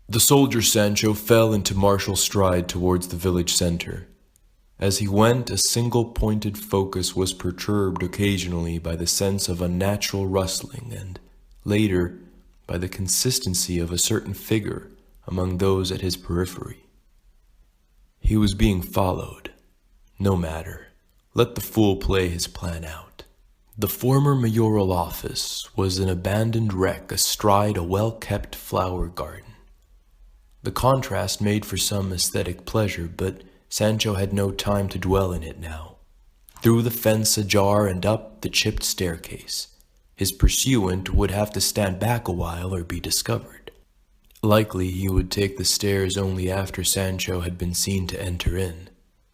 The soldier Sancho fell into martial stride towards the village center. As he went, a single-pointed focus was perturbed occasionally by the sense of unnatural rustling and, later, by the consistency of a certain figure among those at his periphery. He was being followed. No matter. Let the fool play his plan out. The former mayoral office was an abandoned wreck astride a well-kept flower garden. The contrast made for some aesthetic pleasure, but Sancho had no time to dwell in it now. Through the fence ajar and up the chipped staircase. His pursuant would have to stand back a while or be discovered. Likely he would take the stairs only after Sancho had been seen to enter in.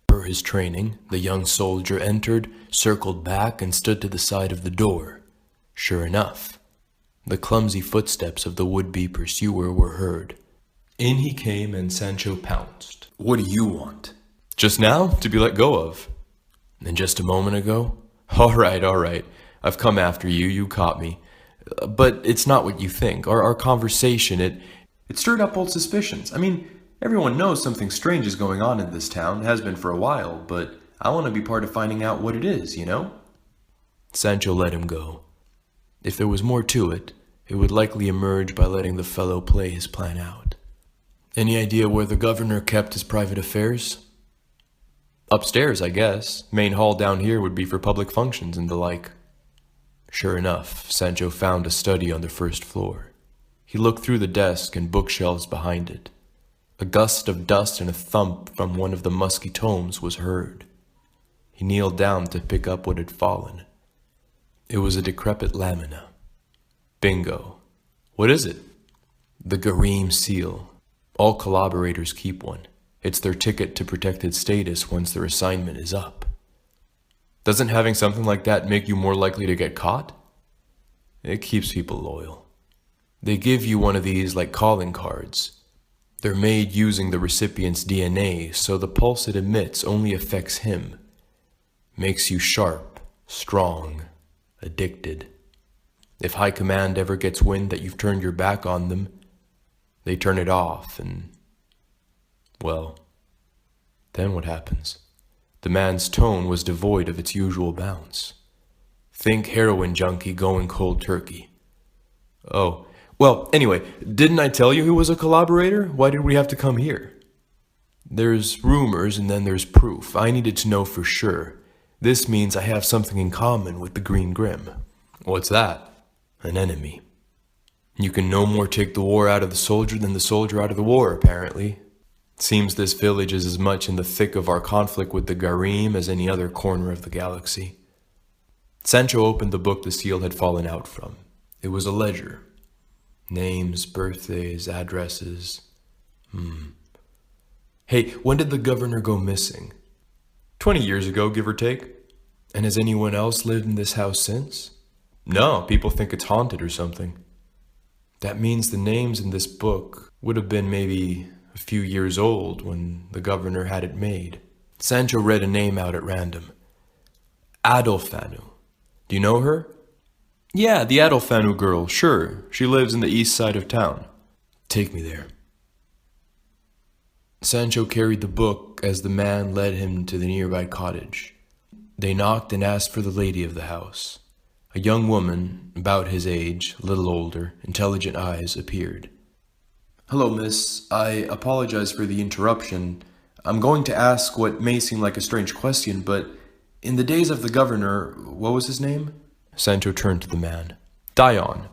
Per his training, the young soldier entered, circled back, and stood to the side of the door. Sure enough, the clumsy footsteps of the would-be pursuer were heard. In he came, and Sancho pounced. "What do you want?" "Just now, to be let go of." "And just a moment ago?" All right. I've come after you, you caught me. But it's not what you think. Our conversation, it stirred up old suspicions. I mean, everyone knows something strange is going on in this town, has been for a while, but I want to be part of finding out what it is, you know?" Sancho let him go. If there was more to it, it would likely emerge by letting the fellow play his plan out. "Any idea where the governor kept his private affairs?" "Upstairs, I guess. Main hall down here would be for public functions and the like." Sure enough, Sancho found a study on the first floor. He looked through the desk and bookshelves behind it. A gust of dust and a thump from one of the musky tomes was heard. He kneeled down to pick up what had fallen. It was a decrepit lamina. Bingo. What is it? The Garim seal. All collaborators keep one. It's their ticket to protected status once their assignment is up. Doesn't having something like that make you more likely to get caught? It keeps people loyal. They give you one of these like calling cards. They're made using the recipient's DNA, so the pulse it emits only affects him. Makes you sharp, strong, addicted. If high command ever gets wind that you've turned your back on them, they turn it off and, well, then what happens? The man's tone was devoid of its usual bounce. Think heroin junkie going cold turkey. Oh, well, anyway, didn't I tell you he was a collaborator? Why did we have to come here? There's rumors and then there's proof. I needed to know for sure. This means I have something in common with the Green Grim. What's that? An enemy. You can no more take the war out of the soldier than the soldier out of the war, apparently. Seems this village is as much in the thick of our conflict with the Garim as any other corner of the galaxy. Sancho opened the book the seal had fallen out from. It was a ledger. Names, birthdays, addresses. Hey, when did the governor go missing? 20 years ago, give or take. And has anyone else lived in this house since? No, people think it's haunted or something. That means the names in this book would have been maybe a few years old when the governor had it made. Sancho read a name out at random. Adolfanu. Do you know her? Yeah, the Adolfanu girl, sure. She lives in the east side of town. Take me there. Sancho carried the book as the man led him to the nearby cottage. They knocked and asked for the lady of the house. A young woman, about his age, a little older, intelligent eyes, appeared. Hello, miss. I apologize for the interruption. I'm going to ask what may seem like a strange question, but in the days of the governor, what was his name? Sancho turned to the man. Dion.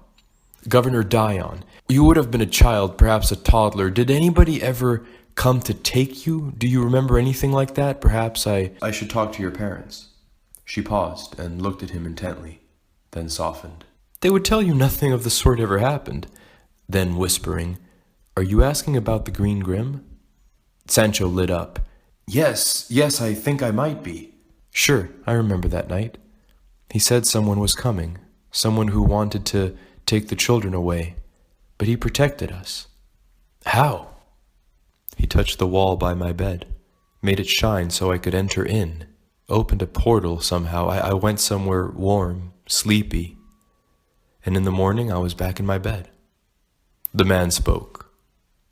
Governor Dion. You would have been a child, perhaps a toddler. Did anybody ever come to take you? Do you remember anything like that? Perhaps I should talk to your parents. She paused and looked at him intently, then softened. They would tell you nothing of the sort ever happened. Then whispering, Are you asking about the Green Grim? Sancho lit up. Yes, I think I might be. Sure, I remember that night. He said someone was coming, someone who wanted to take the children away, but he protected us. How? He touched the wall by my bed, made it shine so I could enter in, opened a portal somehow. I went somewhere warm, sleepy, and in the morning I was back in my bed. The man spoke.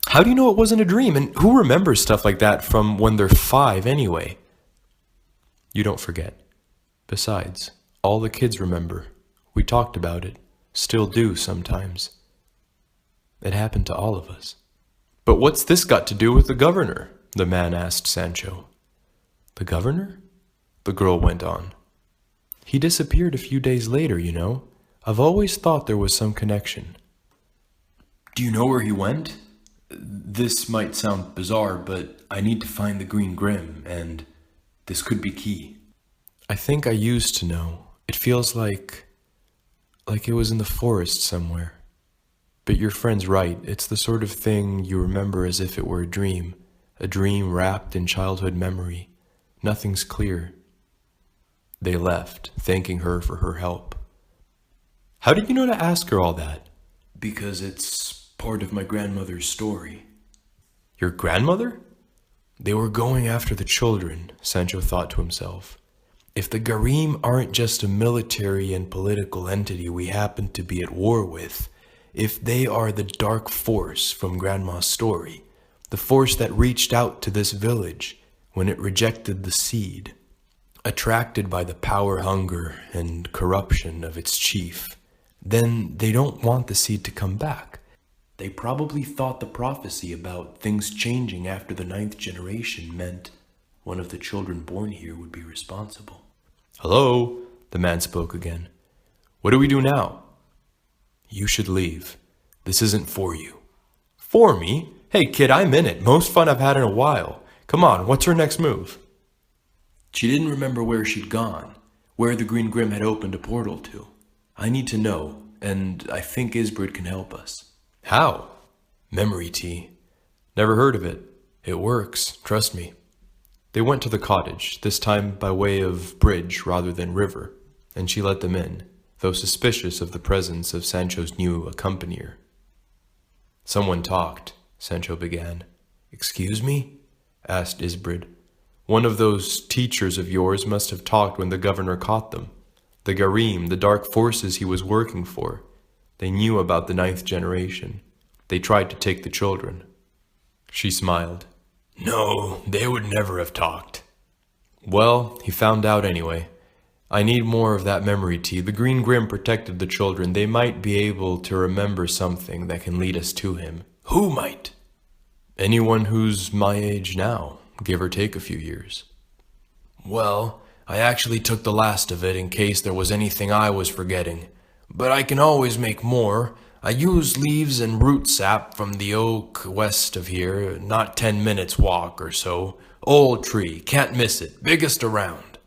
How do you know it wasn't a dream? And who remembers stuff like that from when they're 5 anyway? You don't forget. Besides, all the kids remember. We talked about it. Still do sometimes. It happened to all of us. But what's this got to do with the governor? The man asked Sancho. The governor? The girl went on. He disappeared a few days later, you know. I've always thought there was some connection. Do you know where he went? This might sound bizarre, but I need to find the Green Grim, and this could be key. I think I used to know. It feels like it was in the forest somewhere. But your friend's right. It's the sort of thing you remember as if it were a dream wrapped in childhood memory. Nothing's clear. They left, thanking her for her help. How did you know to ask her all that? Because it's part of my grandmother's story. Your grandmother? They were going after the children, Sancho thought to himself. If the Garim aren't just a military and political entity we happen to be at war with, if they are the dark force from Grandma's story, the force that reached out to this village when it rejected the seed, attracted by the power, hunger, and corruption of its chief, then they don't want the seed to come back. They probably thought the prophecy about things changing after the 9th generation meant one of the children born here would be responsible. Hello, the man spoke again. What do we do now? You should leave. This isn't for you. For me? Hey kid, I'm in it. Most fun I've had in a while. Come on, what's her next move? She didn't remember where she'd gone, where the Green Grim had opened a portal to. I need to know, and I think Isbrid can help us. How? Memory tea. Never heard of it. It works, trust me. They went to the cottage, this time by way of bridge rather than river, and she let them in, though suspicious of the presence of Sancho's new accompanier. Someone talked, Sancho began. Excuse me? Asked Isbrid. One of those teachers of yours must have talked when the governor caught them. The Garim, the dark forces he was working for. They knew about the 9th generation. They tried to take the children. She smiled. No, they would never have talked. Well, he found out anyway. I need more of that memory tea. The Green Grim protected the children. They might be able to remember something that can lead us to him. Who might? Anyone who's my age now, give or take a few years. Well, I actually took the last of it in case there was anything I was forgetting. But I can always make more. I use leaves and root sap from the oak west of here, not 10 minutes walk or so. Old tree, can't miss it, biggest around.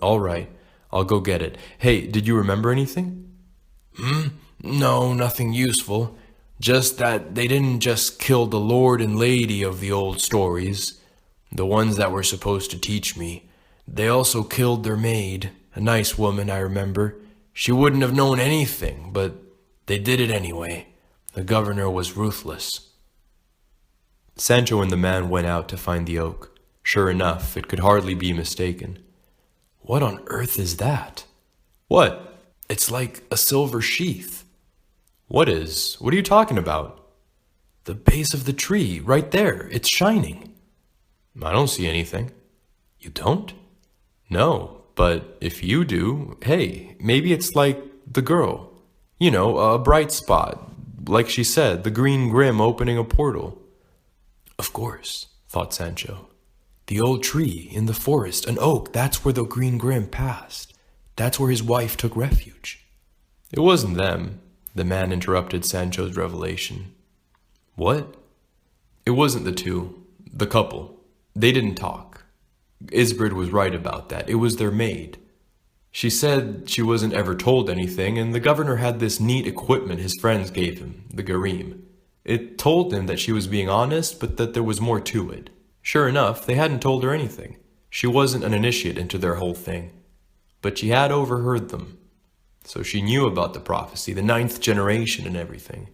All right, I'll go get it. Hey, did you remember anything? No, nothing useful. Just that they didn't just kill the lord and lady of the old stories, the ones that were supposed to teach me. They also killed their maid, a nice woman, I remember. She wouldn't have known anything, but they did it anyway. The governor was ruthless. Sancho and the man went out to find the oak. Sure enough, it could hardly be mistaken. What on earth is that? What? It's like a silver sheath. What is? What are you talking about? The base of the tree, right there. It's shining. I don't see anything. You don't? No, but if you do, hey, maybe it's like the girl. You know, a bright spot. Like she said, the Green Grim opening a portal. Of course, thought Sancho. The old tree in the forest, an oak, that's where the Green Grim passed. That's where his wife took refuge. It wasn't them, the man interrupted Sancho's revelation. What? It wasn't the two, the couple. They didn't talk. Isbrid was right about that. It was their maid. She said she wasn't ever told anything, and the governor had this neat equipment his friends gave him, the Garim. It told him that she was being honest, but that there was more to it. Sure enough, they hadn't told her anything. She wasn't an initiate into their whole thing. But she had overheard them. So she knew about the prophecy, the 9th generation and everything.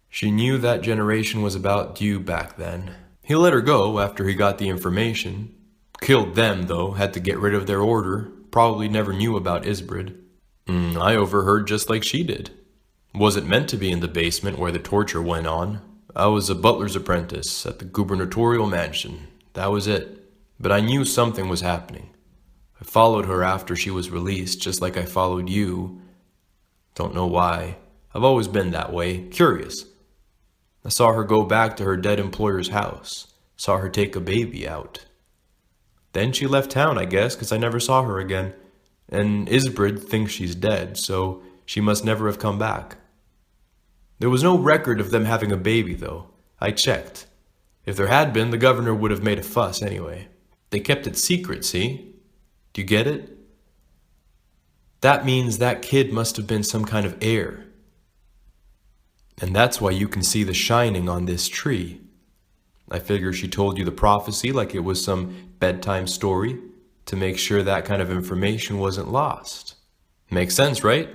She knew that generation was about due back then. He let her go after he got the information. Killed them, though, had to get rid of their order. Probably never knew about Isbrid. I overheard just like she did. Was it meant to be in the basement where the torture went on? I was a butler's apprentice at the gubernatorial mansion. That was it. But I knew something was happening. I followed her after she was released, just like I followed you. Don't know why. I've always been that way, curious. I saw her go back to her dead employer's house. Saw her take a baby out. Then she left town, I guess, because I never saw her again. And Isbrid thinks she's dead, so she must never have come back. There was no record of them having a baby, though. I checked. If there had been, the governor would have made a fuss anyway. They kept it secret, see? Do you get it? That means that kid must have been some kind of heir. And that's why you can see the shining on this tree. I figure she told you the prophecy like it was some bedtime story to make sure that kind of information wasn't lost. Makes sense, right?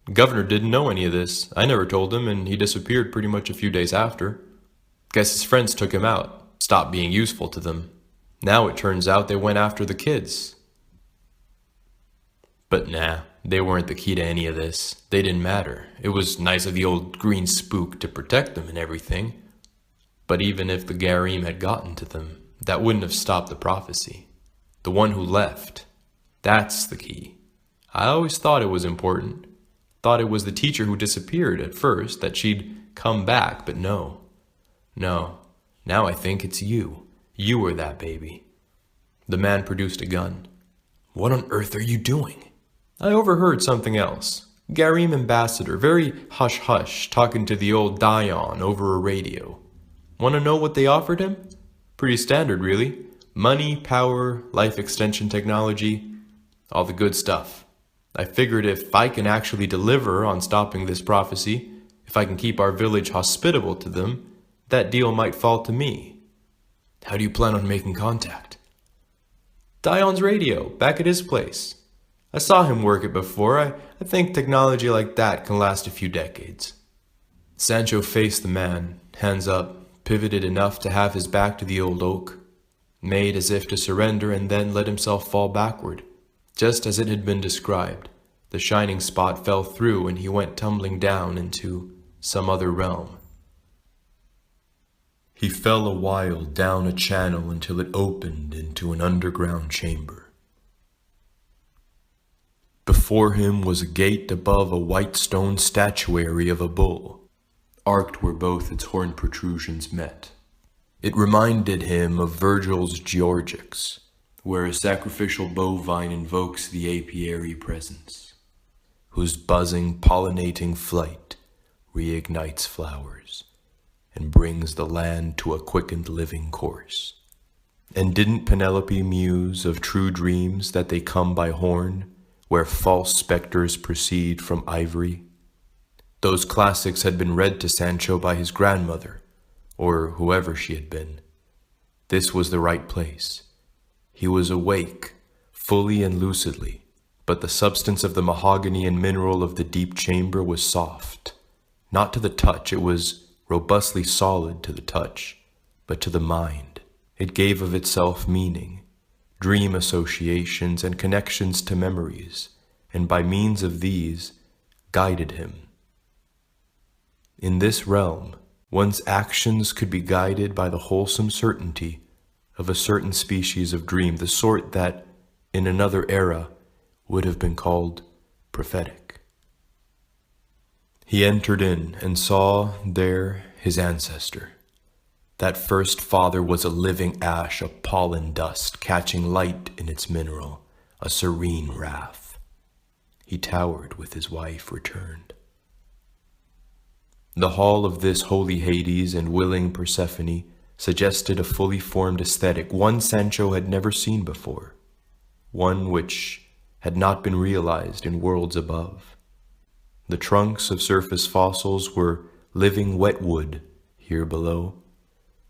The governor didn't know any of this. I never told him, and he disappeared pretty much a few days after. Guess his friends took him out, stopped being useful to them. Now it turns out they went after the kids. But nah, they weren't the key to any of this. They didn't matter. It was nice of the old green spook to protect them and everything. But even if the Garim had gotten to them, that wouldn't have stopped the prophecy. The one who left, that's the key. I always thought it was important. Thought it was the teacher who disappeared at first, that she'd come back, but no. No, now I think it's you. You were that baby. The man produced a gun. What on earth are you doing? I overheard something else. Garim ambassador, very hush-hush, talking to the old Dion over a radio. Want to know what they offered him? Pretty standard, really. Money, power, life extension technology, all the good stuff. I figured if I can actually deliver on stopping this prophecy, if I can keep our village hospitable to them, that deal might fall to me. How do you plan on making contact? Dion's radio, back at his place. I saw him work it before. I think technology like that can last a few decades. Sancho faced the man, hands up, pivoted enough to have his back to the old oak, made as if to surrender, and then let himself fall backward. Just as it had been described, the shining spot fell through and he went tumbling down into some other realm. He fell a while down a channel until it opened into an underground chamber. Before him was a gate above a white stone statuary of a bull, arced where both its horn protrusions met. It reminded him of Virgil's Georgics, where a sacrificial bovine invokes the apiary presence, whose buzzing, pollinating flight reignites flowers and brings the land to a quickened living course. And didn't Penelope muse of true dreams that they come by horn, where false specters proceed from ivory? Those classics had been read to Sancho by his grandmother, or whoever she had been. This was the right place. He was awake, fully and lucidly, but the substance of the mahogany and mineral of the deep chamber was soft. Not to the touch, it was robustly solid to the touch, but to the mind. It gave of itself meaning, dream associations and connections to memories, and by means of these, guided him. In this realm, one's actions could be guided by the wholesome certainty of a certain species of dream, the sort that, in another era, would have been called prophetic. He entered in and saw there his ancestor. That first father was a living ash of pollen dust, catching light in its mineral, a serene wrath. He towered with his wife returned. The hall of this holy Hades and willing Persephone suggested a fully formed aesthetic, one Sancho had never seen before, one which had not been realized in worlds above. The trunks of surface fossils were living wet wood here below.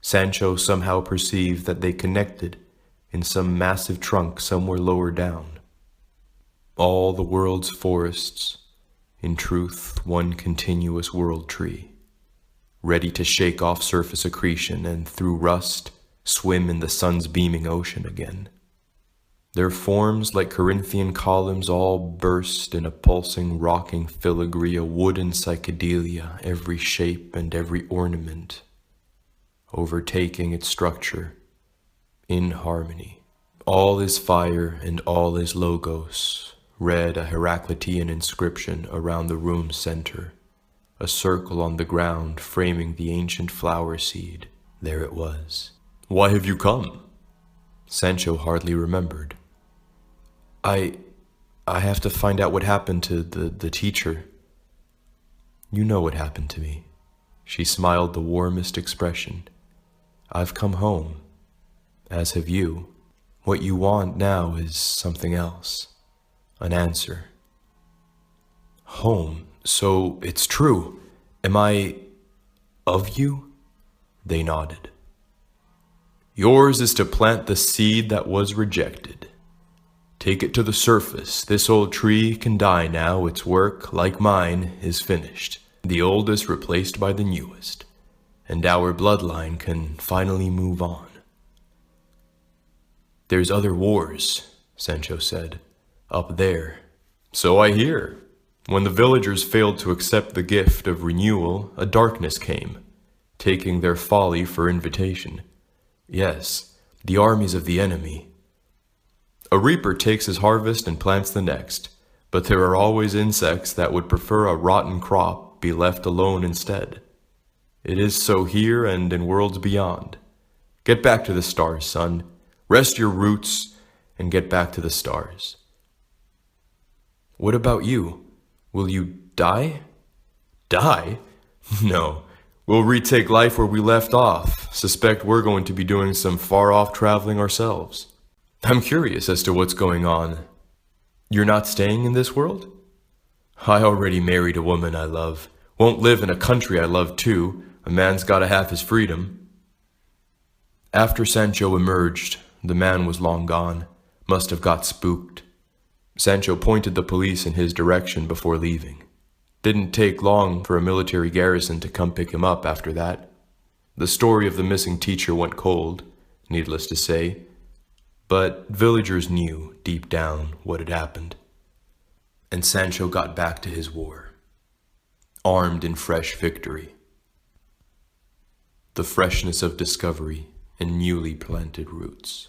Sancho somehow perceived that they connected in some massive trunk somewhere lower down. All the world's forests, in truth, one continuous world tree, ready to shake off surface accretion and through rust swim in the sun's beaming ocean again. Their forms, like Corinthian columns, all burst in a pulsing, rocking filigree, a wooden psychedelia, every shape and every ornament overtaking its structure, in harmony. All is fire and all is logos, read a Heraclitean inscription around the room's center. A circle on the ground framing the ancient flower seed. There it was. "Why have you come?" Sancho hardly remembered. I have to find out what happened to the teacher." "You know what happened to me." She smiled the warmest expression. "I've come home, as have you. What you want now is something else. An answer." "Home, so it's true. Am I of you?" They nodded. "Yours is to plant the seed that was rejected. Take it to the surface. This old tree can die now. Its work, like mine, is finished. The oldest replaced by the newest. And our bloodline can finally move on." "There's other wars," Sancho said. "Up there." "So I hear. When the villagers failed to accept the gift of renewal, a darkness came, taking their folly for invitation. Yes, the armies of the enemy. A reaper takes his harvest and plants the next, but there are always insects that would prefer a rotten crop be left alone instead. It is so here and in worlds beyond. Get back to the stars, son. Rest your roots and get back to the stars." "What about you? Will you die?" "Die? No. We'll retake life where we left off. Suspect we're going to be doing some far-off traveling ourselves. I'm curious as to what's going on. You're not staying in this world?" "I already married a woman I love. Won't live in a country I love too. A man's gotta have his freedom." After Sancho emerged, the man was long gone. Must have got spooked. Sancho pointed the police in his direction before leaving. Didn't take long for a military garrison to come pick him up after that. The story of the missing teacher went cold, needless to say, but villagers knew deep down what had happened. And Sancho got back to his war, armed in fresh victory. The freshness of discovery and newly planted roots.